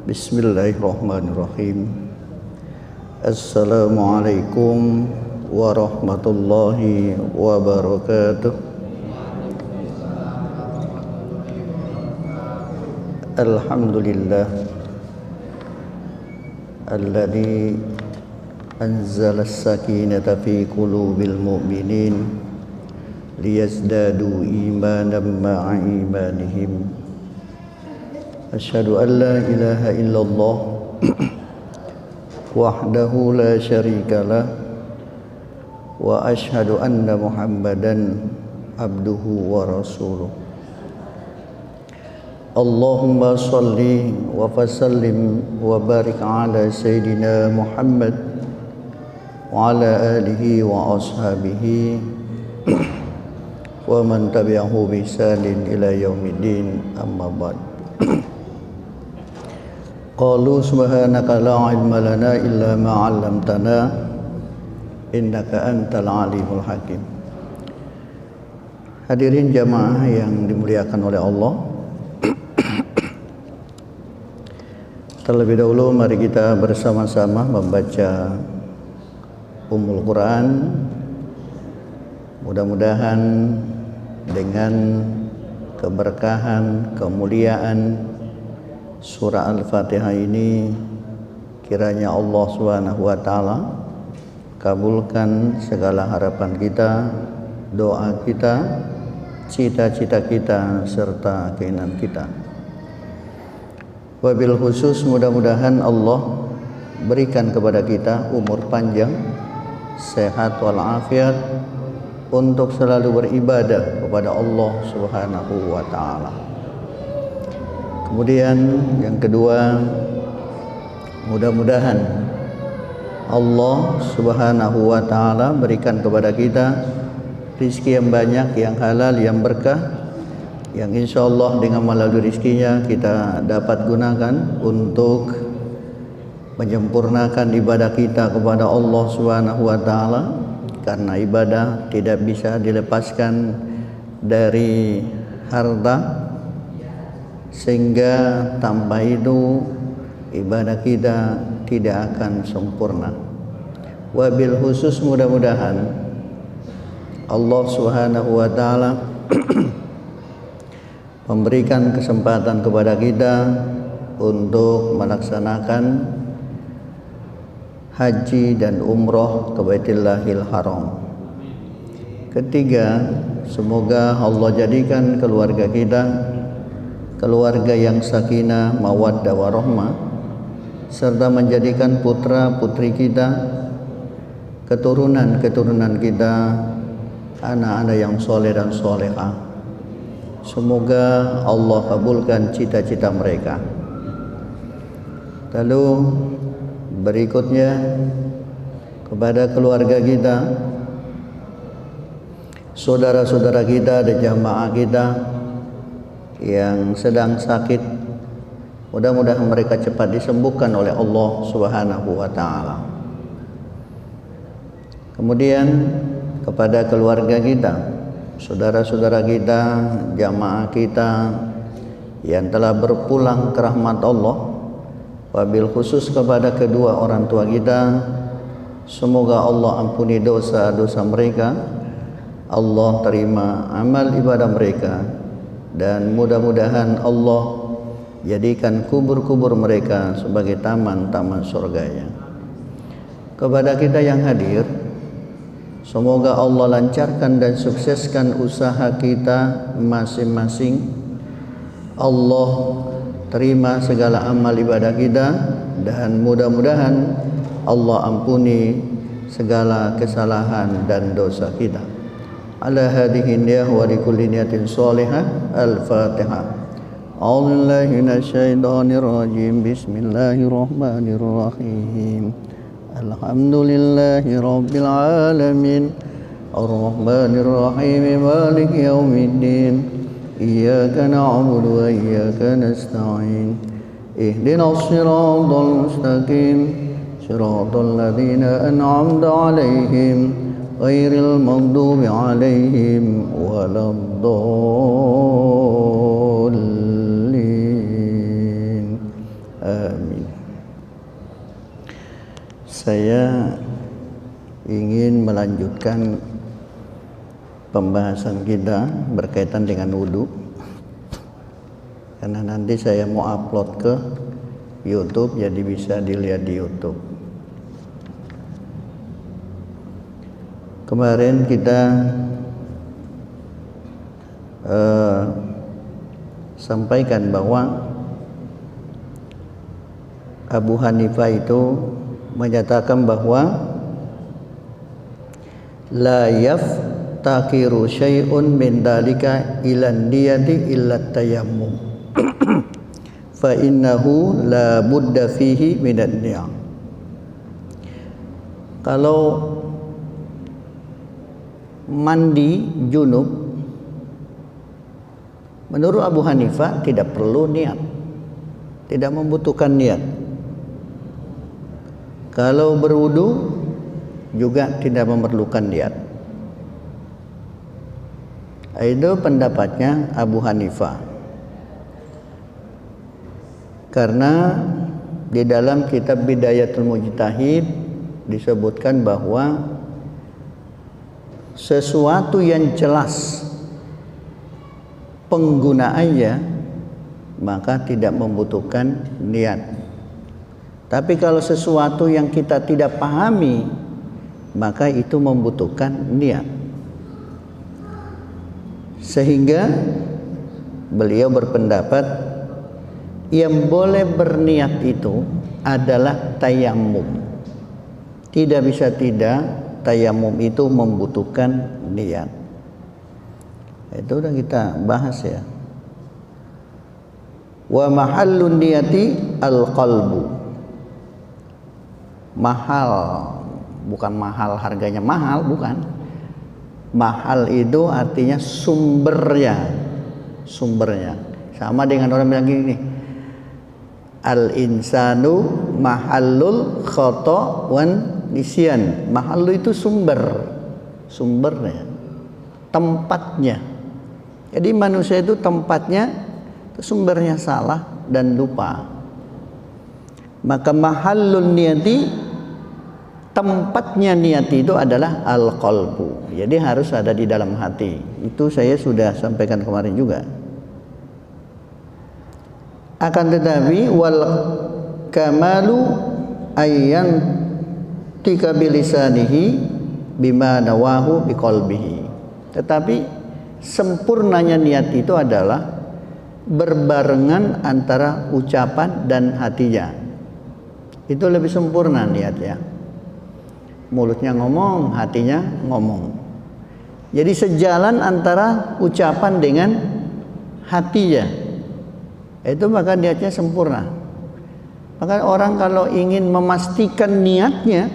Bismillahirrahmanirrahim. Assalamualaikum warahmatullahi wabarakatuh. Alhamdulillah alladzi anzala as-sakinata fi qulubil mu'minin liyazdadu imanan ma'a imanihim. Asyhadu an la ilaha illallah wahdahu la syarikalah wa asyhadu anna Muhammadan abduhu wa rasuluh. Allahumma salli wa fasallim wa barik ala sayyidina Muhammad wa ala alihi wa ashabihi wa man tabi'ahu bi ihsanin ila yaumiddin, amma ba'd. Qalu subhanaka la ilma lana illa ma 'allamtana innaka antal alimul hakim. Hadirin jamaah yang dimuliakan oleh Allah, terlebih dahulu mari kita bersama-sama membaca Ummul Quran. Mudah-mudahan dengan keberkahan, kemuliaan surah Al-Fatihah ini, kiranya Allah Subhanahu wa taala kabulkan segala harapan kita, doa kita, cita-cita kita serta keinginan kita. Wabil khusus mudah-mudahan Allah berikan kepada kita umur panjang, sehat walafiat untuk selalu beribadah kepada Allah Subhanahu wa taala. Kemudian yang kedua, mudah-mudahan Allah Subhanahu wa taala berikan kepada kita rizki yang banyak, yang halal, yang berkah, yang insya Allah dengan melalui rizkinya kita dapat gunakan untuk menyempurnakan ibadah kita kepada Allah Subhanahu wa taala, karena ibadah tidak bisa dilepaskan dari harta, sehingga tanpa itu ibadah kita tidak akan sempurna. Wabil khusus mudah-mudahan Allah Subhanahu wa taala memberikan kesempatan kepada kita untuk melaksanakan haji dan umroh ke Baitullahil Haram. Ketiga, semoga Allah jadikan keluarga kita keluarga yang sakinah, mawaddah warahmah, serta menjadikan putra-putri kita, keturunan-keturunan kita, anak-anak yang soleh dan solehah. Semoga Allah kabulkan cita-cita mereka. Lalu berikutnya kepada keluarga kita, saudara-saudara kita dan jamaah kita yang sedang sakit, mudah-mudahan mereka cepat disembuhkan oleh Allah Subhanahu wa taala. Kemudian kepada keluarga kita, saudara-saudara kita, jamaah kita yang telah berpulang ke rahmat Allah, wabil khusus kepada kedua orang tua kita, semoga Allah ampuni dosa-dosa mereka, Allah terima amal ibadah mereka, dan mudah-mudahan Allah jadikan kubur-kubur mereka sebagai taman-taman surganya. Kepada kita yang hadir, semoga Allah lancarkan dan sukseskan usaha kita masing-masing. Allah terima segala amal ibadah kita, dan mudah-mudahan Allah ampuni segala kesalahan dan dosa kita. Ala hadhihi niyah wa likulli niyatin shalihah. Al-Fatihah. A'udzu billahi minasyaitonir rajim. Bismillahirrahmanirrahim. Alhamdulillahi rabbil alamin. Ar-Rahmanir Rahim. Maliki yaumiddin. Iyyaka na'budu wa iyyaka nasta'in. Ihdinas siratal mustaqim. Siratal ladzina an'amta 'alaihim ghairil maghdubi 'alaihim waladdallin. Saya ingin melanjutkan pembahasan kita berkaitan dengan wudhu, karena nanti saya mau upload ke YouTube, jadi bisa dilihat di YouTube. Kemarin kita sampaikan bahwa Abu Hanifah itu menyatakan bahwa la yaftakiru syai'un min dalika ilan niyati illa tayammum fa innahu la budda fihi minan niyah. Kalau mandi junub, menurut Abu Hanifah tidak perlu niat, tidak membutuhkan niat. Kalau berwudu juga tidak memerlukan niat. Itu pendapatnya Abu Hanifah. Karena di dalam kitab Bidayatul Mujtahid disebutkan bahwa sesuatu yang jelas penggunaannya maka tidak membutuhkan niat. Tapi kalau sesuatu yang kita tidak pahami, maka itu membutuhkan niat. Sehingga beliau berpendapat yang boleh berniat itu adalah tayammum. Tidak bisa tidak, tayammum itu membutuhkan niat. Itu udah kita bahas ya. Wa mahallun niyati al-qalbu. Mahal, bukan mahal harganya mahal, bukan. Mahal itu artinya sumbernya. Sama dengan orang bilang gini, al-insanu mahallul khata' wan nisyan. Mahal itu sumbernya, tempatnya. Jadi manusia itu tempatnya, sumbernya salah dan lupa. Maka mahallun niyati, tempatnya niat itu adalah al-qalbu. Jadi harus ada di dalam hati. Itu saya sudah sampaikan kemarin juga. Akan tetapi wal kamalu ayyan tika bilisanihi bima nawahu biqalbihi. Tetapi sempurnanya niat itu adalah berbarengan antara ucapan dan hatinya. Itu lebih sempurna niatnya. Mulutnya ngomong, hatinya ngomong. Jadi sejalan antara ucapan dengan hatinya. Itu maka niatnya sempurna. Maka orang kalau ingin memastikan niatnya,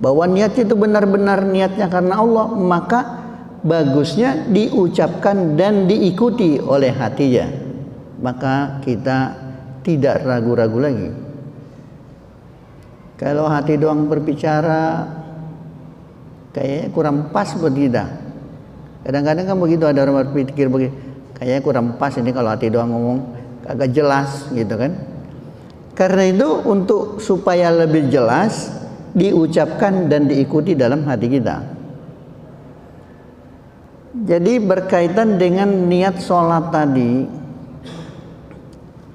bahwa niatnya itu benar-benar niatnya karena Allah, maka bagusnya diucapkan dan diikuti oleh hatinya. Maka kita tidak ragu-ragu lagi. Kalau hati doang berbicara, kayaknya kurang pas buat kita. Kadang-kadang kan begitu, ada orang berpikir begitu, kayaknya kurang pas ini kalau hati doang ngomong, agak jelas gitu kan. Karena itu untuk supaya lebih jelas, diucapkan dan diikuti dalam hati kita. Jadi berkaitan dengan niat sholat tadi,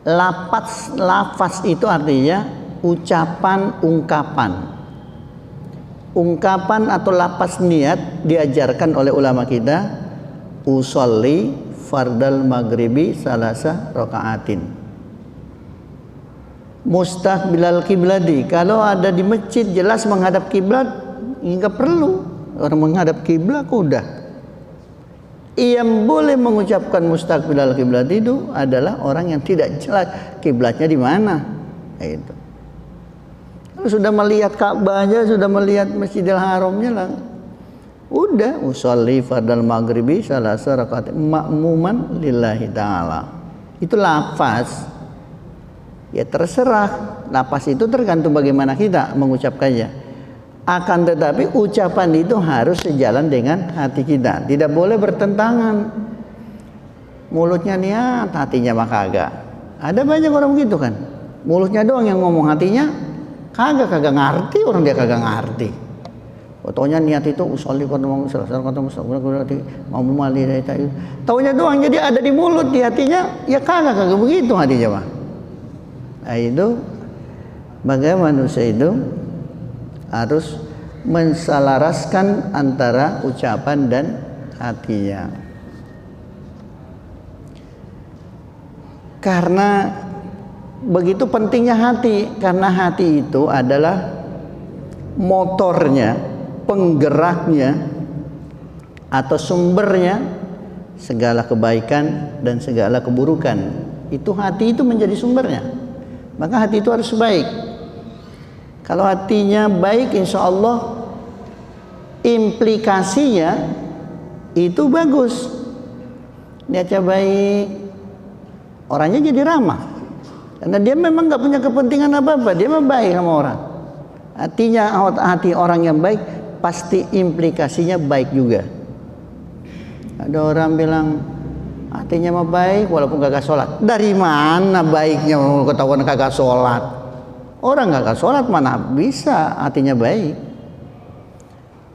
lafaz itu artinya ucapan, ungkapan atau lapas niat diajarkan oleh ulama kita, usolli fardal maghribi salasa rakaatin mustaqbilal kiblati. Kalau ada di masjid jelas menghadap kiblat, enggak perlu orang menghadap kiblat, udah. Yang boleh mengucapkan mustaqbilal kiblat itu adalah orang yang tidak jelas kiblatnya di mana. Itu. Sudah melihat Ka'bahnya, sudah melihat Masjidil Haramnya lah. Udah, usolli fardal maghribi salasa rakaatin ma'muman lillahi ta'ala. Itu lafaz. Ya terserah, lafaz itu tergantung bagaimana kita mengucapkannya. Akan tetapi ucapan itu harus sejalan dengan hati kita. Tidak boleh bertentangan. Mulutnya niat, hatinya mah kagak. Ada banyak orang begitu kan. Mulutnya doang yang ngomong, hatinya Kagak ngerti orang, dia kagak ngerti. Pokoknya niat itu usolli mau mali itu. Taunya doang, jadi ada di mulut, di hatinya ya kagak begitu hatinya mah. Nah, itu bagaimana manusia itu harus menselaraskan antara ucapan dan hatinya. Karena begitu pentingnya hati, karena hati itu adalah motornya, penggeraknya atau sumbernya segala kebaikan dan segala keburukan. Itu hati itu menjadi sumbernya. Maka hati itu harus baik. Kalau hatinya baik, insya Allah implikasinya itu bagus. Niatnya baik, orangnya jadi ramah. Karena dia memang nggak punya kepentingan apa-apa, dia mah baik sama orang. Hati orang yang baik pasti implikasinya baik juga. Ada orang bilang hatinya mah baik walaupun kagak sholat. Dari mana baiknya ketahuan kagak sholat? Orang kagak sholat mana bisa hatinya baik?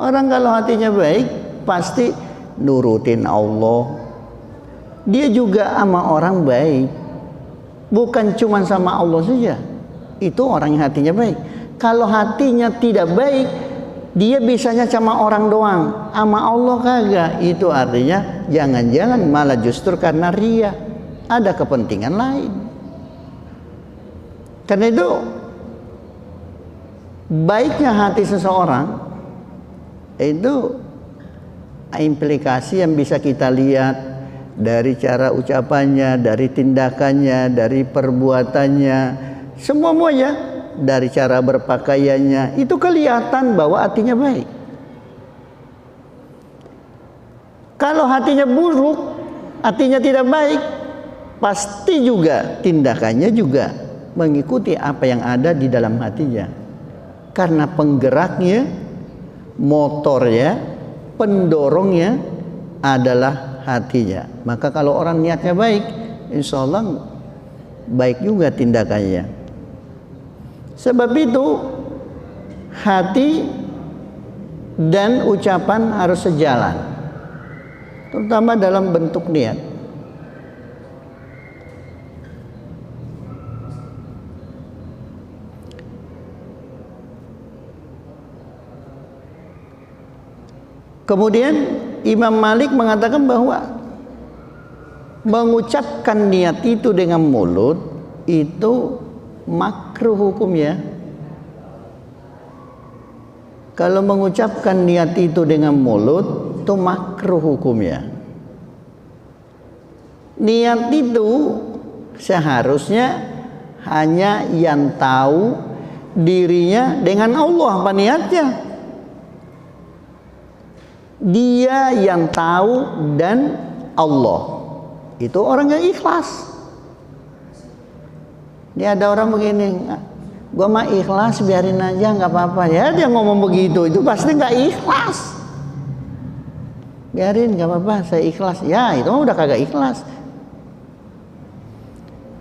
Orang kalau hatinya baik pasti nurutin Allah. Dia juga sama orang baik. Bukan cuma sama Allah saja. Itu orang yang hatinya baik. Kalau hatinya tidak baik, dia bisanya sama orang doang, sama Allah kagak. Itu artinya jangan-jangan malah justru karena ria, ada kepentingan lain. Karena itu baiknya hati seseorang itu implikasi yang bisa kita lihat dari cara ucapannya, dari tindakannya, dari perbuatannya, semuanya, dari cara berpakaiannya, itu kelihatan bahwa hatinya baik. Kalau hatinya buruk, hatinya tidak baik, pasti juga tindakannya juga mengikuti apa yang ada di dalam hatinya. Karena penggeraknya, motornya, pendorongnya adalah hatinya. Maka kalau orang niatnya baik, insya Allah baik juga tindakannya. Sebab itu hati dan ucapan harus sejalan, terutama dalam bentuk niat. Kemudian Imam Malik mengatakan bahwa mengucapkan niat itu dengan mulut itu makruh hukumnya. Kalau mengucapkan niat itu dengan mulut itu makruh hukumnya. Niat itu seharusnya hanya yang tahu dirinya dengan Allah apa niatnya. Dia yang tahu dan Allah. Itu orang yang ikhlas. Ini ada orang begini, gua mah ikhlas biarin aja nggak apa-apa. Ya dia ngomong begitu, itu pasti nggak ikhlas. Biarin nggak apa-apa, saya ikhlas. Ya itu mah udah kagak ikhlas.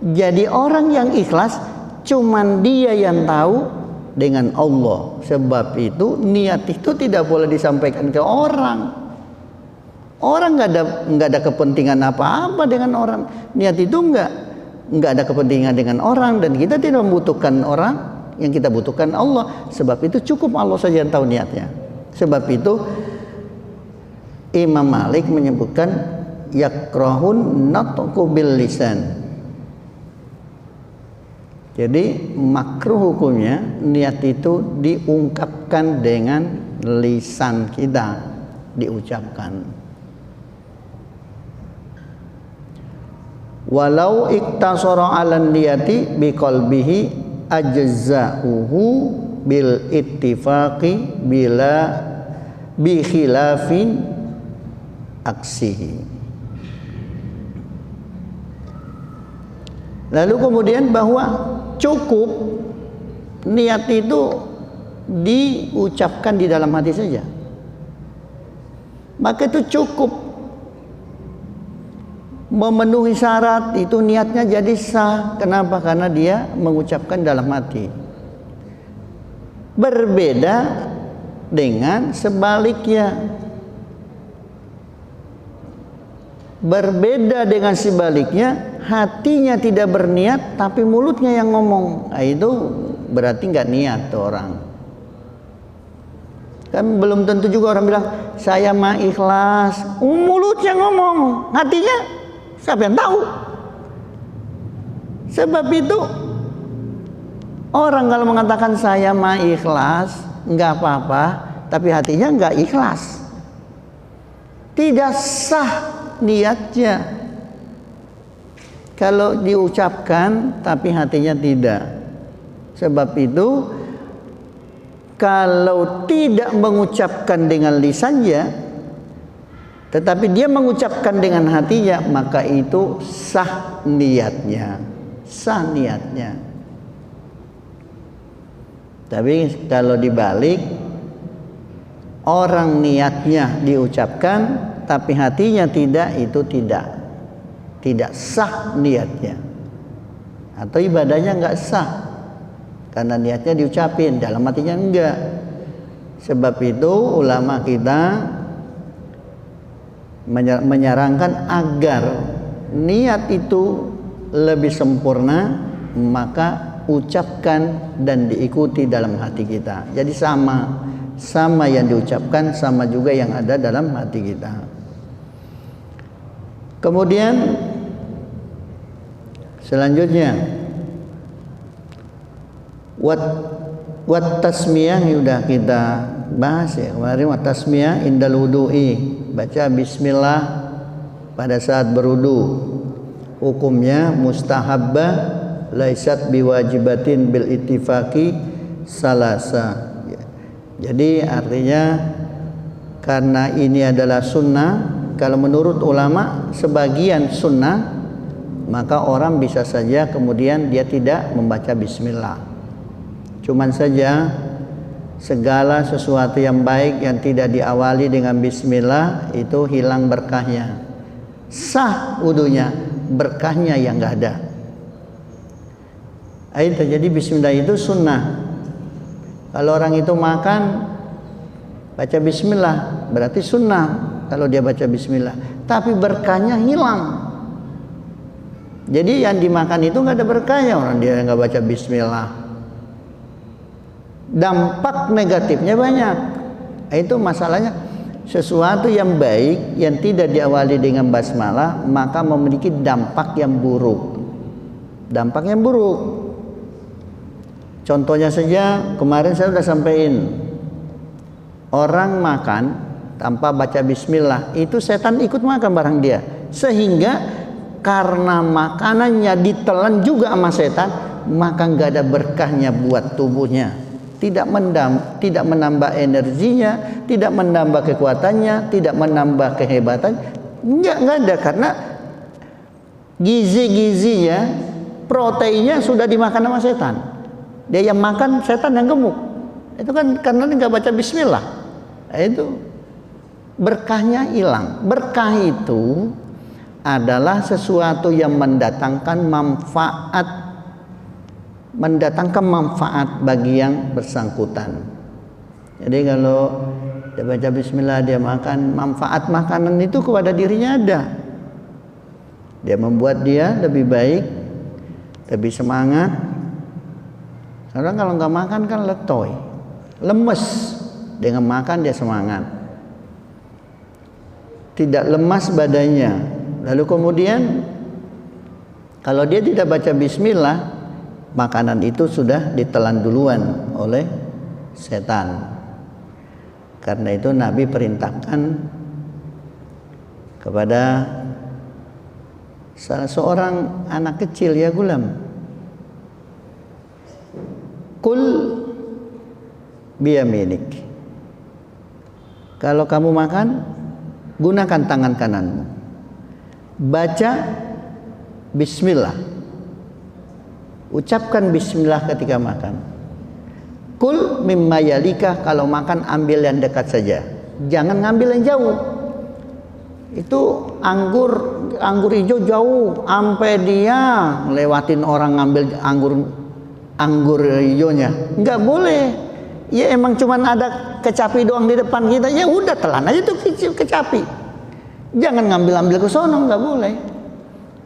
Jadi orang yang ikhlas cuman dia yang tahu dengan Allah. Sebab itu niat itu tidak boleh disampaikan ke orang. Orang nggak ada kepentingan apa-apa dengan orang. Niat itu nggak ada kepentingan dengan orang, dan kita tidak membutuhkan orang. Yang kita butuhkan Allah. Sebab itu cukup Allah saja yang tahu niatnya. Sebab itu Imam Malik menyebutkan yakrahun natqu bil lisan. Jadi makruh hukumnya niat itu diungkapkan dengan lisan kita, diucapkan. Walau iktasara 'alan niyati biqalbihi ajza'uhu bil ittifaqi bila bi khilafin aksihi. Lalu kemudian bahwa cukup niat itu diucapkan di dalam hati saja, maka itu cukup memenuhi syarat, itu niatnya jadi sah. Kenapa? Karena dia mengucapkan dalam hati. Berbeda dengan sebaliknya. Berbeda dengan sebaliknya, hatinya tidak berniat tapi mulutnya yang ngomong. Nah, itu berarti nggak niat tuh orang. Kan belum tentu juga orang bilang saya mah ikhlas, mulutnya ngomong, hatinya siapa yang tahu. Sebab itu orang kalau mengatakan saya mah ikhlas nggak apa-apa, tapi hatinya nggak ikhlas, tidak sah niatnya. Kalau diucapkan tapi hatinya tidak. Sebab itu kalau tidak mengucapkan dengan lisannya tetapi dia mengucapkan dengan hatinya, maka itu sah niatnya. Sah niatnya. Tapi kalau dibalik, orang niatnya diucapkan tapi hatinya tidak, itu tidak sah niatnya, atau ibadahnya nggak sah karena niatnya diucapin, dalam hatinya enggak. Sebab itu ulama kita menyarankan agar niat itu lebih sempurna, maka ucapkan dan diikuti dalam hati kita. Jadi sama yang diucapkan, sama juga yang ada dalam hati kita. Kemudian selanjutnya wat tasmiyah, sudah kita bahas ya kemarin. Wat tasmiyah indal wudu'i, baca bismillah pada saat berwudu. Hukumnya mustahabbah, laisat biwajibatin bil ittifaqi salasa. Jadi artinya karena ini adalah sunnah, kalau menurut ulama sebagian sunnah, maka orang bisa saja kemudian dia tidak membaca bismillah. Cuman saja segala sesuatu yang baik yang tidak diawali dengan bismillah itu hilang berkahnya. Sah wudunya, berkahnya yang enggak ada. Jadi bismillah itu sunnah. Kalau orang itu makan baca bismillah, berarti sunnah kalau dia baca bismillah, tapi berkahnya hilang. Jadi yang dimakan itu nggak ada berkahnya, orang dia nggak baca bismillah. Dampak negatifnya banyak. Itu masalahnya, sesuatu yang baik yang tidak diawali dengan basmalah maka memiliki dampak yang buruk. Dampak yang buruk. Contohnya saja kemarin saya sudah sampaikan, orang makan tanpa baca bismillah, itu setan ikut makan barang dia, sehingga karena makanannya ditelan juga sama setan, maka nggak ada berkahnya buat tubuhnya, tidak menambah energinya, tidak menambah kekuatannya, tidak menambah kehebatannya, nggak ada, karena gizi-gizinya, proteinnya sudah dimakan sama setan. Dia yang makan, setan yang gemuk. Itu kan karena nggak baca bismillah. Itu berkahnya hilang. Berkah itu adalah sesuatu yang mendatangkan manfaat bagi yang bersangkutan. Jadi kalau dia baca bismillah, dia makan, manfaat makanan itu kepada dirinya ada. Dia membuat dia lebih baik, lebih semangat. Karena kalau nggak makan kan letoy, lemes. Dengan makan dia semangat, tidak lemas badannya. Lalu kemudian kalau dia tidak baca bismillah, makanan itu sudah ditelan duluan oleh setan. Karena itu Nabi perintahkan kepada salah seorang anak kecil, ya gulam, kul biyaminik. Kalau kamu makan, gunakan tangan kananmu, baca bismillah, ucapkan bismillah ketika makan. Kul mimma yalika, kalau makan ambil yang dekat saja, jangan ngambil yang jauh. Itu anggur hijau jauh, sampai dia lewatin orang ngambil anggur hijaunya, nggak boleh. ya emang cuman ada kecapi doang di depan kita, ya udah telan aja tuh kecapi. Jangan ngambil ke sono, nggak boleh.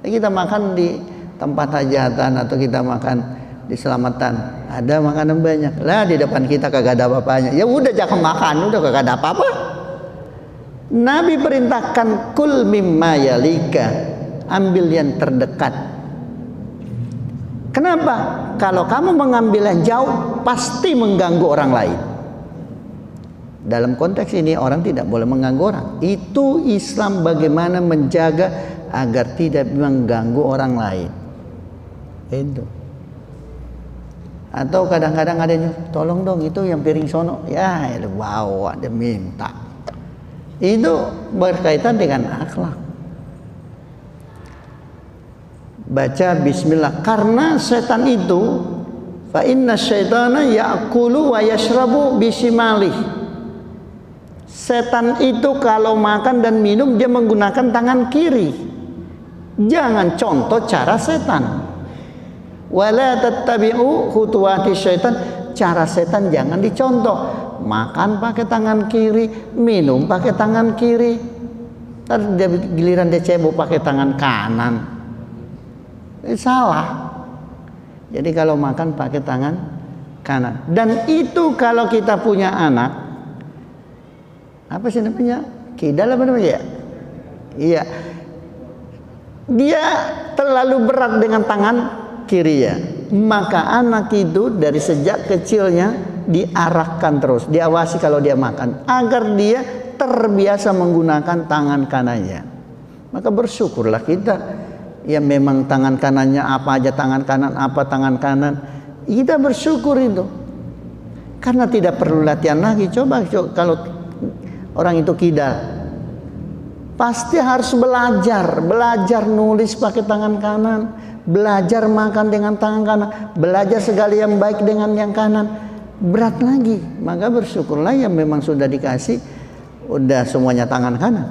Kita makan di tempat hajatan atau kita makan di selamatan, ada makanan banyak lah di depan kita kagak ada apa-apanya, ya udah jangan makan, udah kagak ada apa-apa. Nabi perintahkan kul mimma yalika, ambil yang terdekat. Kenapa? Kalau kamu mengambil yang jauh pasti mengganggu orang lain. Dalam konteks ini orang tidak boleh mengganggu orang. Itu Islam bagaimana menjaga agar tidak mengganggu orang lain. Itu. Atau kadang-kadang ada yang tolong dong itu yang piring sono, ya bawa dia minta. Itu berkaitan dengan akhlak. Baca bismillah, karena setan itu fa inna syaitana ya'kulu wa yashrabu bishimali. Setan itu kalau makan dan minum dia menggunakan tangan kiri. Jangan contoh cara setan. Wala tattabi'u khutuwati syaitan, cara setan jangan dicontoh. Makan pakai tangan kiri, minum pakai tangan kiri. Ntar dia giliran dia cebok pakai tangan kanan. Salah. Jadi kalau makan pakai tangan kanan. Dan itu kalau kita punya anak, apa sih namanya? Kidal apa namanya? Iya. Dia terlalu berat dengan tangan kiri ya. Maka anak itu dari sejak kecilnya diarahkan terus, diawasi kalau dia makan agar dia terbiasa menggunakan tangan kanannya. Maka bersyukurlah kita yang memang tangan kanannya apa aja tangan kanan, apa tangan kanan. Kita bersyukur itu. Karena tidak perlu latihan lagi. Coba kalau orang itu kidal, pasti harus belajar nulis pakai tangan kanan, belajar makan dengan tangan kanan, belajar segala yang baik dengan yang kanan. Berat lagi. Maka bersyukurlah yang memang sudah dikasih udah semuanya tangan kanan.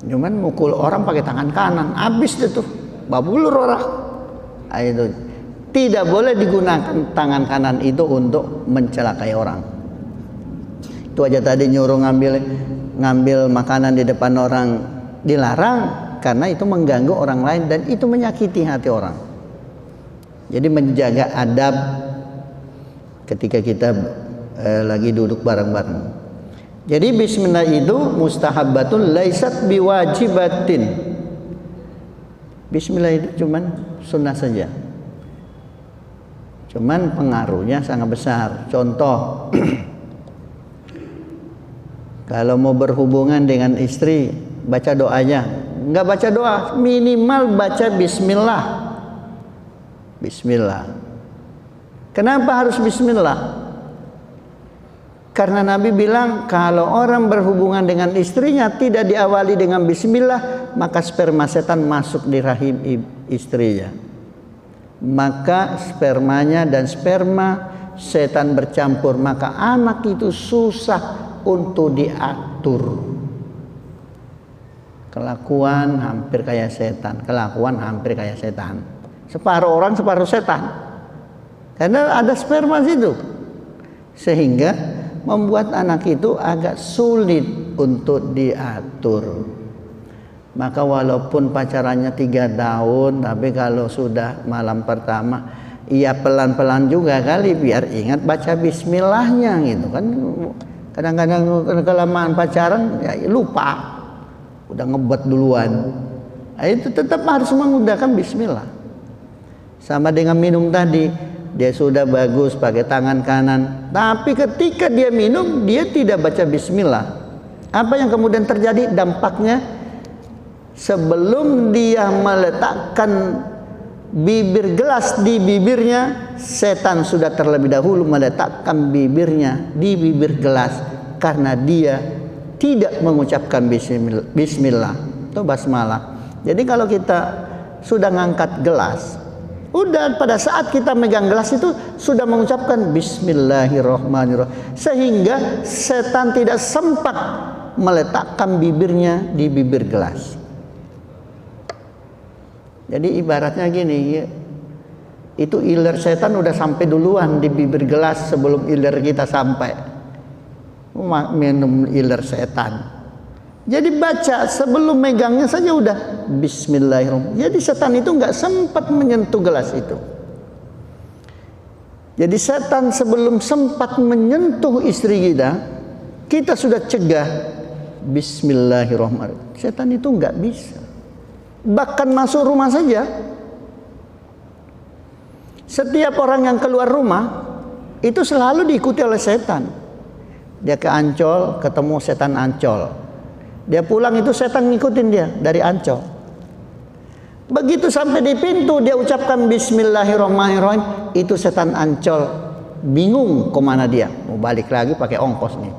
Cuman mukul orang pakai tangan kanan, habis itu babulur orang. Itu tidak boleh digunakan tangan kanan itu untuk mencelakai orang. Itu aja tadi nyuruh ngambil makanan di depan orang dilarang karena itu mengganggu orang lain dan itu menyakiti hati orang. Jadi menjaga adab ketika kita lagi duduk bareng-bareng. Jadi bismillah itu mustahabbatun laisat biwajibatin. Bismillah itu cuman sunnah saja. Cuman pengaruhnya sangat besar. Contoh, kalau mau berhubungan dengan istri, baca doanya. Enggak baca doa, minimal baca bismillah. Bismillah. Kenapa harus bismillah? Karena Nabi bilang kalau orang berhubungan dengan istrinya tidak diawali dengan bismillah, maka sperma setan masuk di rahim istrinya. Maka spermanya dan sperma setan bercampur, maka anak itu susah untuk diatur. Kelakuan hampir kayak setan, kelakuan hampir kayak setan. Separuh orang, separuh setan. Karena ada sperma situ. Sehingga membuat anak itu agak sulit untuk diatur. Maka walaupun pacarannya 3 tahun, tapi kalau sudah malam pertama, ya pelan-pelan juga kali biar ingat baca bismillahnya gitu kan. Kadang-kadang kelamaan pacaran ya lupa, udah ngebet duluan. Nah, itu tetap harus menggunakan bismillah. Sama dengan minum tadi. Dia sudah bagus pakai tangan kanan, tapi ketika dia minum dia tidak baca bismillah. Apa yang kemudian terjadi? Dampaknya sebelum dia meletakkan bibir gelas di bibirnya, setan sudah terlebih dahulu meletakkan bibirnya di bibir gelas karena dia tidak mengucapkan bismillah atau basmalah. Jadi kalau kita sudah ngangkat gelas, udah pada saat kita megang gelas itu sudah mengucapkan bismillahirrahmanirrahim, sehingga setan tidak sempat meletakkan bibirnya di bibir gelas. Jadi ibaratnya gini ya, itu iler setan udah sampai duluan di bibir gelas sebelum iler kita sampai. Minum iler setan. Jadi baca sebelum megangnya saja udah Bismillahirrahmanirrahim. Jadi setan itu nggak sempat menyentuh gelas itu. Jadi setan sebelum sempat menyentuh istri kita sudah cegah Bismillahirrahmanirrahim. Setan itu nggak bisa. Bahkan masuk rumah saja. Setiap orang yang keluar rumah itu selalu diikuti oleh setan. Dia ke Ancol, ketemu setan Ancol. Dia pulang itu setan ngikutin dia dari Ancol. Begitu sampai di pintu dia ucapkan Bismillahirrahmanirrahim, itu setan Ancol bingung kemana dia. Mau balik lagi pakai ongkos nih.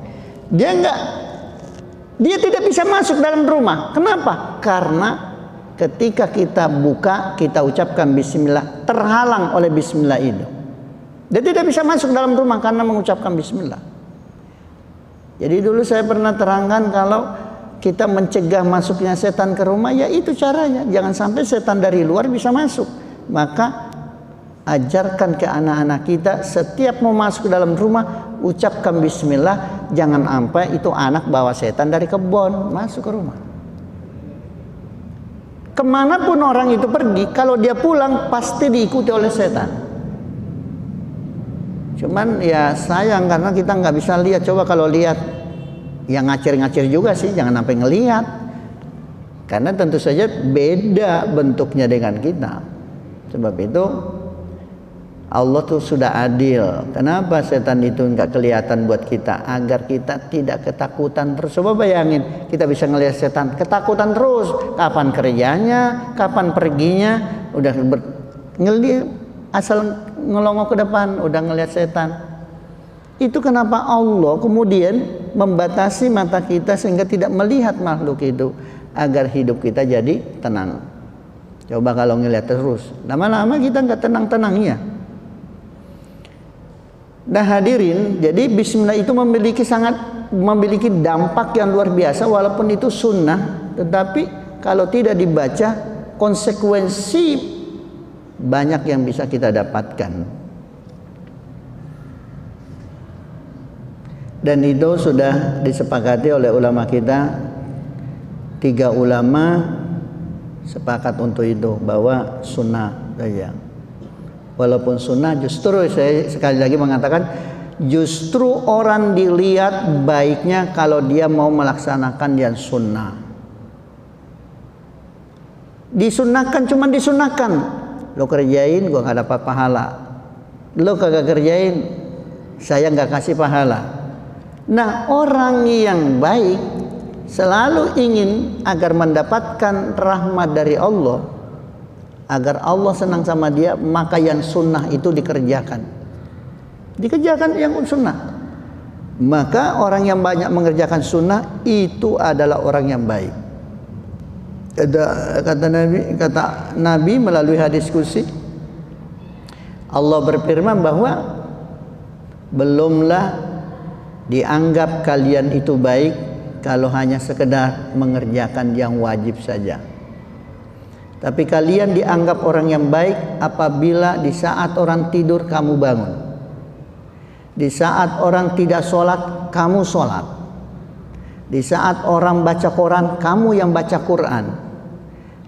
Dia tidak bisa masuk dalam rumah. Kenapa? Karena ketika kita buka, kita ucapkan Bismillah, terhalang oleh Bismillah itu. Dia tidak bisa masuk dalam rumah karena mengucapkan Bismillah. Jadi dulu saya pernah terangkan kalau kita mencegah masuknya setan ke rumah, ya itu caranya. Jangan sampai setan dari luar bisa masuk. Maka ajarkan ke anak-anak kita setiap mau masuk ke dalam rumah ucapkan Bismillah. Jangan sampai itu anak bawa setan dari kebun masuk ke rumah. Kemanapun orang itu pergi, kalau dia pulang pasti diikuti oleh setan. Cuman ya sayang karena kita nggak bisa lihat. Coba kalau lihat yang ngacir-ngacir juga sih, jangan sampai ngelihat. Karena tentu saja beda bentuknya dengan kita. Sebab itu Allah tuh sudah adil. Kenapa setan itu nggak kelihatan buat kita? Agar kita tidak ketakutan terus. Coba bayangin, kita bisa ngelihat setan ketakutan terus. Kapan kerjanya, kapan perginya, udah ngelihat asal ngelongok ke depan, udah ngelihat setan. Itu kenapa Allah kemudian membatasi mata kita sehingga tidak melihat makhluk itu, agar hidup kita jadi tenang. Coba kalau ngelihat terus, lama-lama kita nggak tenang-tenangnya. Nah hadirin, jadi Bismillah itu memiliki dampak yang luar biasa, walaupun itu sunnah, tetapi kalau tidak dibaca konsekuensi banyak yang bisa kita dapatkan. Dan itu sudah disepakati oleh ulama kita. 3 ulama sepakat untuk itu, bahwa sunnah saja. Walaupun sunnah, justru saya sekali lagi mengatakan, justru orang dilihat baiknya kalau dia mau melaksanakan yang sunnah. Disunnahkan cuma disunnahkan, lo kerjain gua nggak dapat pahala, lo kagak kerjain saya nggak kasih pahala. Nah orang yang baik selalu ingin agar mendapatkan rahmat dari Allah, agar Allah senang sama dia, maka yang sunnah itu dikerjakan yang sunnah. Maka orang yang banyak mengerjakan sunnah itu adalah orang yang baik. Kata Nabi melalui hadis qudsi, Allah berfirman bahwa belumlah dianggap kalian itu baik kalau hanya sekedar mengerjakan yang wajib saja. Tapi kalian dianggap orang yang baik apabila di saat orang tidur kamu bangun, di saat orang tidak sholat kamu sholat, di saat orang baca Quran kamu yang baca Quran,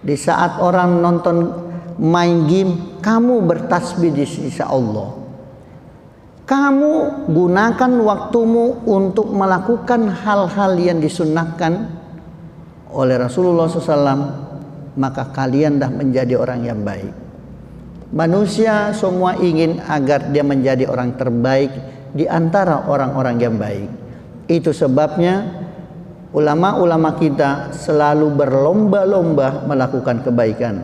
di saat orang nonton main game kamu bertasbih di sisi Allah. Kamu gunakan waktumu untuk melakukan hal-hal yang disunnahkan oleh Rasulullah SAW, maka kalian dah menjadi orang yang baik. Manusia semua ingin agar dia menjadi orang terbaik di antara orang-orang yang baik. Itu sebabnya ulama-ulama kita selalu berlomba-lomba melakukan kebaikan.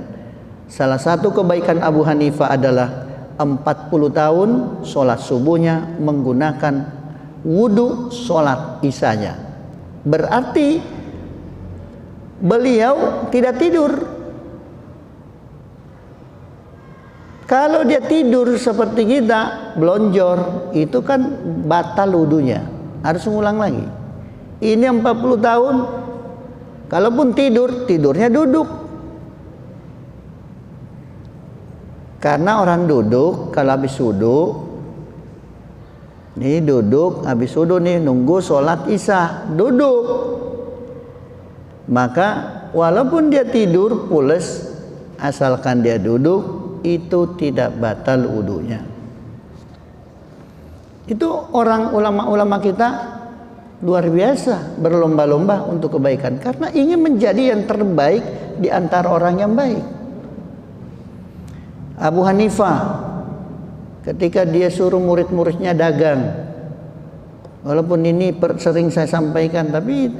Salah satu kebaikan Abu Hanifah adalah 40 tahun sholat subuhnya menggunakan wudhu sholat isanya. Berarti beliau tidak tidur. Kalau dia tidur seperti kita belonjor, itu kan batal wudhunya, harus ngulang lagi. Ini 40 tahun, kalaupun tidurnya duduk. Karena orang duduk, kalau habis wudhu, nih duduk, habis wudhu nih nunggu sholat isya, duduk. Maka walaupun dia tidur pules, asalkan dia duduk, itu tidak batal wudhunya. Itu orang ulama-ulama kita luar biasa, berlomba-lomba untuk kebaikan karena ingin menjadi yang terbaik di antara orang yang baik. Abu Hanifah ketika dia suruh murid-muridnya dagang, walaupun ini sering saya sampaikan, tapi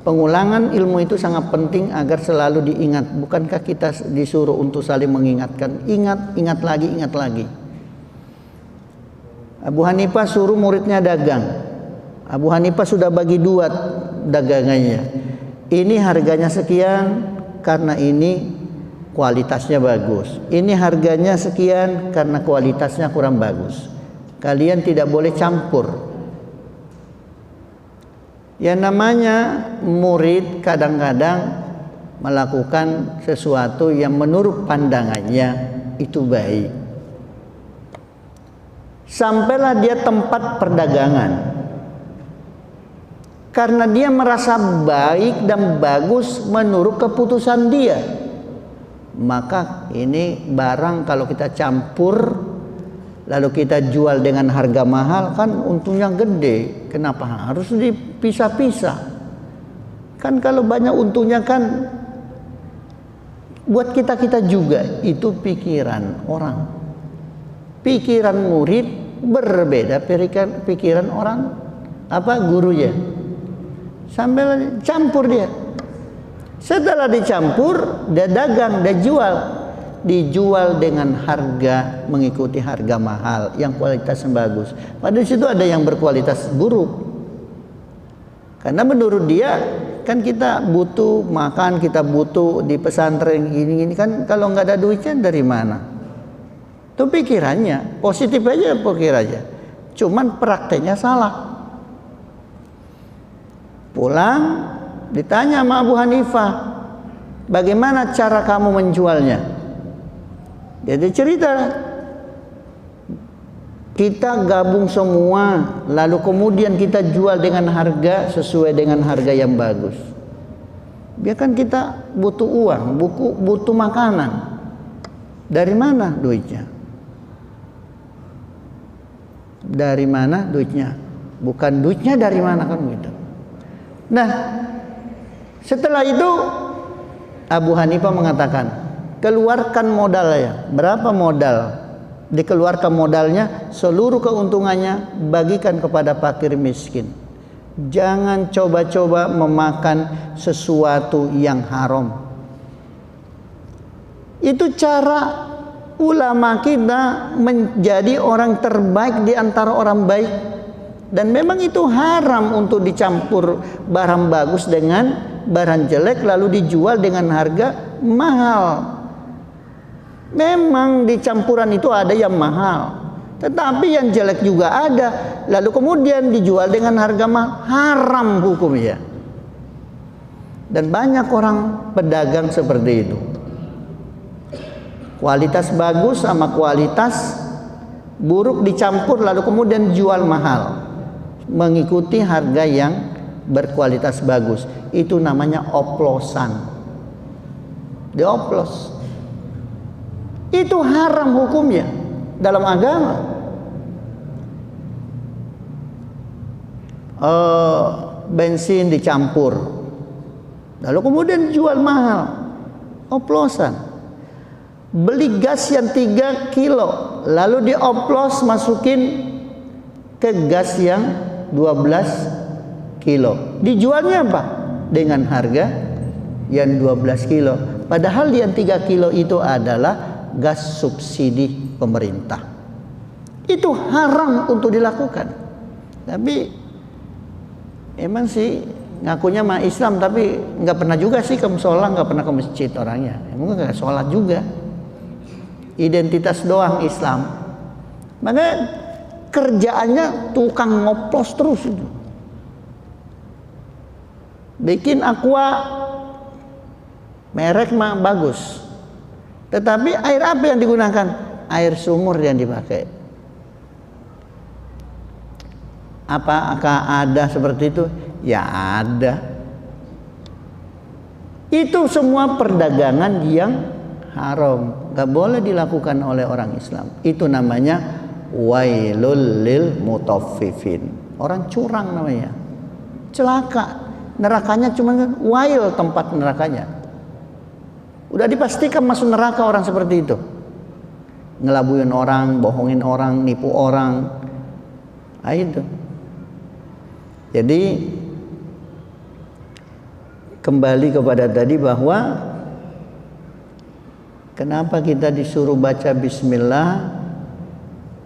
pengulangan ilmu itu sangat penting agar selalu diingat. Bukankah kita disuruh untuk saling mengingatkan? Ingat lagi, ingat lagi. Abu Hanifah suruh muridnya dagang. Abu Hanifah sudah bagi dua dagangannya. Ini harganya sekian karena ini kualitasnya bagus. Ini harganya sekian karena kualitasnya kurang bagus. Kalian tidak boleh campur. Yang namanya murid kadang-kadang melakukan sesuatu yang menurut pandangannya itu baik. Sampailah dia tempat perdagangan. Karena dia merasa baik dan bagus menurut keputusan dia. Maka ini barang kalau kita campur lalu kita jual dengan harga mahal, kan untungnya gede. Kenapa harus dipisah-pisah? Kan kalau banyak untungnya kan buat kita juga. Itu pikiran orang. Pikiran murid berbeda pikiran orang gurunya. Sambil campur dia. Setelah dicampur, dia dagang, dia jual. Dijual dengan harga mengikuti harga mahal yang kualitasnya bagus. Padahal situ ada yang berkualitas buruk. Karena menurut dia kan kita butuh makan, kita butuh di pesantren gini kan, kalau nggak ada duitnya dari mana? Itu pikirannya, positif aja pikirannya. Cuman prakteknya salah. Pulang ditanya sama Abu Hanifah, bagaimana cara kamu menjualnya? Jadi cerita, kita gabung semua, lalu kemudian kita jual dengan harga sesuai dengan harga yang bagus. Biar kan kita butuh uang, butuh makanan. Dari mana duitnya? Dari mana duitnya? Bukan duitnya dari mana kan gitu. Nah, setelah itu Abu Hanifah mengatakan, keluarkan modalnya. Berapa modal? Dikeluarkan modalnya, seluruh keuntungannya bagikan kepada fakir miskin. Jangan coba-coba memakan sesuatu yang haram. Itu cara ulama kita menjadi orang terbaik di antara orang baik. Dan memang itu haram untuk dicampur barang bagus dengan barang jelek lalu dijual dengan harga mahal. Memang di campuran itu ada yang mahal, tetapi yang jelek juga ada. Lalu kemudian dijual dengan harga mahal, haram hukumnya. Dan banyak orang pedagang seperti itu. Kualitas bagus sama kualitas buruk dicampur lalu kemudian jual mahal. Mengikuti harga yang berkualitas bagus, itu namanya oplosan. Dioplos. Itu haram hukumnya dalam agama. Bensin dicampur, lalu kemudian jual mahal, oplosan. Beli gas yang 3 kilo, lalu dioplos masukin ke gas yang 12 kilo. Dijualnya apa? Dengan harga yang 12 kilo. Padahal yang 3 kilo itu adalah gas subsidi pemerintah. Itu haram untuk dilakukan. Tapi emang sih ngakunya mah Islam, tapi nggak pernah juga sih ke musola, nggak pernah ke masjid orangnya. Emang nggak sholat juga. Identitas doang Islam. Makanya kerjaannya tukang ngoplos terus itu. Bikin aqua merek mah bagus. Tetapi air apa yang digunakan? air sumur yang dipakai. Apakah ada seperti itu? Ya ada. Itu semua perdagangan yang haram, gak boleh dilakukan oleh orang Islam. Itu namanya wailul lil mutaffifin. Orang curang namanya. Celaka. Nerakanya cuma wail tempat nerakanya. Udah dipastikan masuk neraka orang seperti itu. Ngelabuin orang, bohongin orang, nipu orang. Nah, itu. Jadi kembali kepada tadi bahwa kenapa kita disuruh baca bismillah,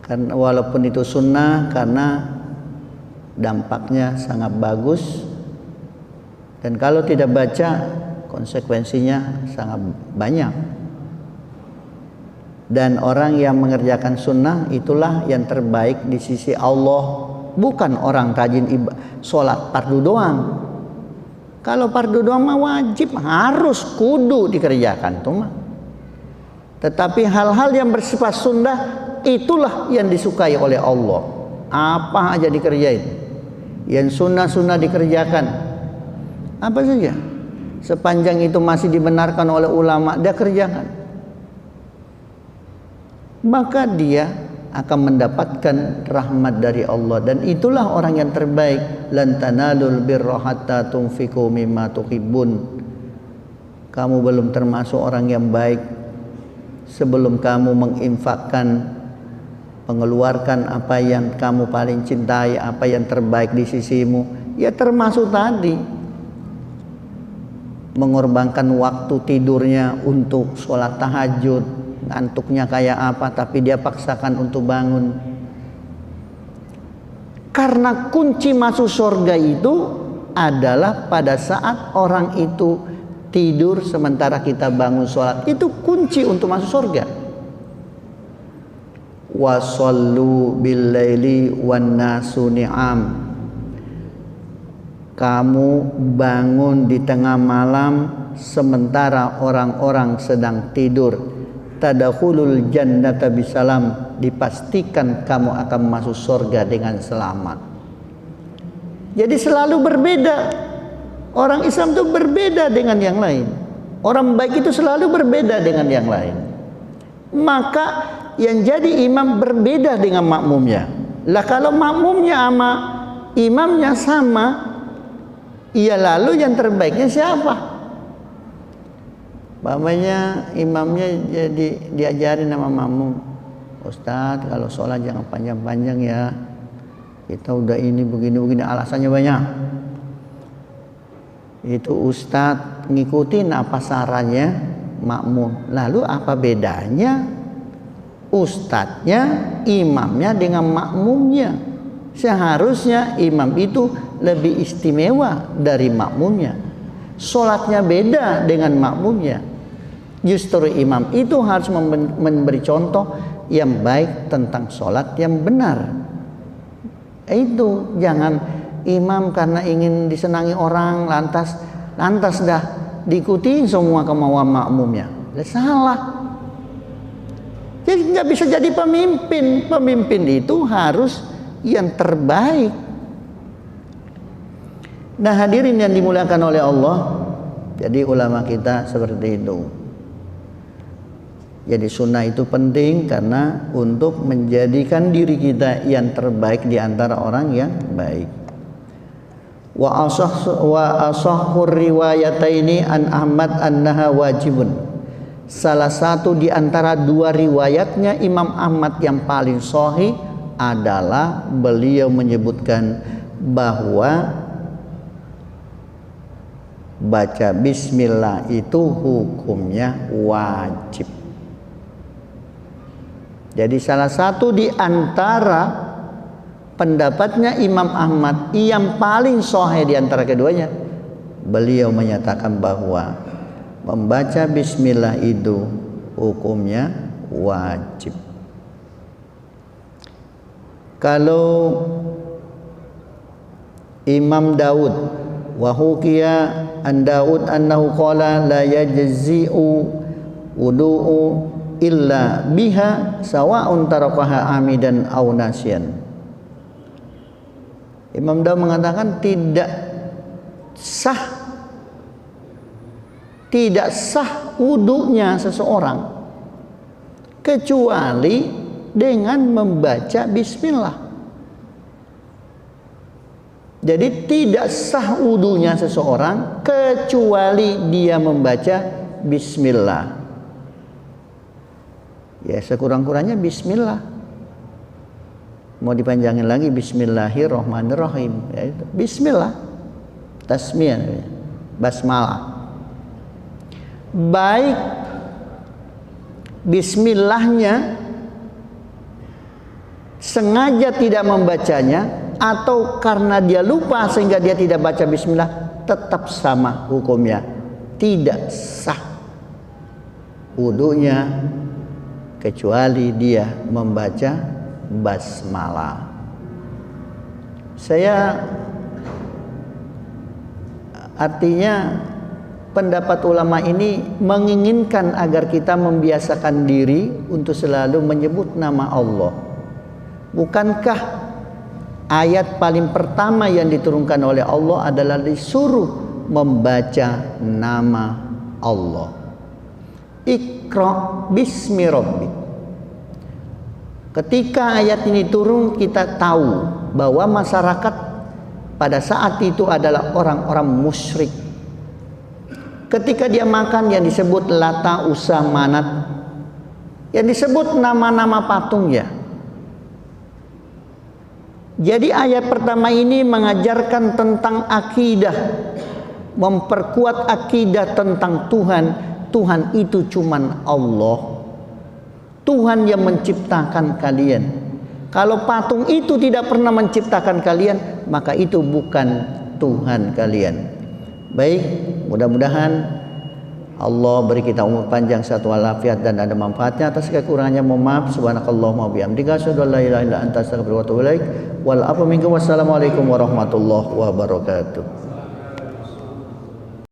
karena walaupun itu sunnah, karena dampaknya sangat bagus, dan kalau tidak baca konsekuensinya sangat banyak. Dan orang yang mengerjakan sunnah itulah yang terbaik di sisi Allah, bukan orang rajin sholat fardu doang. Kalau fardu doang mah wajib, harus kudu dikerjakan tuh mah. Tetapi hal-hal yang bersifat sunnah itulah yang disukai oleh Allah. Apa aja dikerjain. Yang sunnah-sunnah dikerjakan. Apa saja. Sepanjang itu masih dibenarkan oleh ulama, dia kerjakan. Maka dia akan mendapatkan rahmat dari Allah, dan itulah orang yang terbaik. Lan tanalul birra hatta tunfiqu mimma tuhibbun. Kamu belum termasuk orang yang baik sebelum kamu menginfakkan, mengeluarkan apa yang kamu paling cintai, apa yang terbaik di sisimu. Ya termasuk tadi mengorbankan waktu tidurnya untuk sholat tahajud. Ngantuknya kayak apa, tapi dia paksakan untuk bangun. Karena kunci masuk surga itu adalah pada saat orang itu tidur sementara kita bangun sholat. Itu kunci untuk masuk surga. Wasallu bil laili wan nasu ni'am. Kamu bangun di tengah malam sementara orang-orang sedang tidur. Tadkhulul jannata bisalam, dipastikan kamu akan masuk surga dengan selamat. Jadi selalu berbeda. Orang Islam itu berbeda dengan yang lain. Orang baik itu selalu berbeda dengan yang lain. Maka yang jadi imam berbeda dengan makmumnya. Lah kalau makmumnya sama imamnya sama, ya lalu yang terbaiknya siapa? Bapaknya imamnya jadi diajarin sama makmum, Ustadz kalau sholat jangan panjang-panjang ya, kita udah ini begini-begini, alasannya banyak. Itu Ustadz ngikutin apa sarannya makmum. Lalu apa bedanya ustadznya, imamnya dengan makmumnya? Seharusnya imam itu lebih istimewa dari makmumnya. Sholatnya beda dengan makmumnya. Justru imam itu harus memberi contoh yang baik tentang sholat yang benar. Itu jangan imam karena ingin disenangi orang lantas dah diikuti semua kemauan makmumnya. Salah. Jadi nggak bisa jadi pemimpin. Pemimpin itu harus yang terbaik. Nah hadirin yang dimuliakan oleh Allah, jadi ulama kita seperti itu. Jadi sunnah itu penting karena untuk menjadikan diri kita yang terbaik di antara orang yang baik. Wa asahhur riwayataini an Ahmad annaha wajibun. Salah satu di antara dua riwayatnya Imam Ahmad yang paling sahih adalah beliau menyebutkan bahwa baca bismillah itu hukumnya wajib. Jadi salah satu di antara pendapatnya Imam Ahmad yang paling sahih di antara keduanya, beliau menyatakan bahwa membaca bismillah itu hukumnya wajib. Kalau Imam Daud wa hukiya an Daud annahu qala la yajzi'u wudu'u illa biha sawa'un tarakaha amidan aw nasyan. Imam Daud mengatakan tidak sah wudunya seseorang kecuali dengan membaca bismillah. Jadi tidak sah wudunya seseorang kecuali dia membaca bismillah. Ya sekurang-kurangnya bismillah. Mau dipanjangin lagi bismillahirrahmanirrahim, ya itu bismillah, tasmiyah, basmalah. Baik bismillahnya sengaja tidak membacanya atau karena dia lupa sehingga dia tidak baca bismillah, tetap sama hukumnya, tidak sah wudunya kecuali dia membaca basmalah. Artinya pendapat ulama ini menginginkan agar kita membiasakan diri untuk selalu menyebut nama Allah. Bukankah ayat paling pertama yang diturunkan oleh Allah adalah disuruh membaca nama Allah? Iqra bismi rabbik. Ketika ayat ini turun, kita tahu bahwa masyarakat pada saat itu adalah orang-orang musyrik. Ketika dia makan yang disebut Lata, Uzza, Manat, yang disebut nama-nama patung ya. Jadi ayat pertama ini mengajarkan tentang akidah, memperkuat akidah tentang Tuhan. Tuhan itu cuman Allah, Tuhan yang menciptakan kalian. Kalau patung itu tidak pernah menciptakan kalian, maka itu bukan Tuhan kalian. Baik, mudah-mudahan Allah beri kita umur panjang, sehat walafiat dan ada manfaatnya. Atas kekurangannya mohon maaf. Subhanakallahumma wa bihamdika asyhadu an la ilaha illa anta astaghfiruka wa atubu ilaik. Wal afu minkum. Wassalamualaikum warahmatullahi wabarakatuh.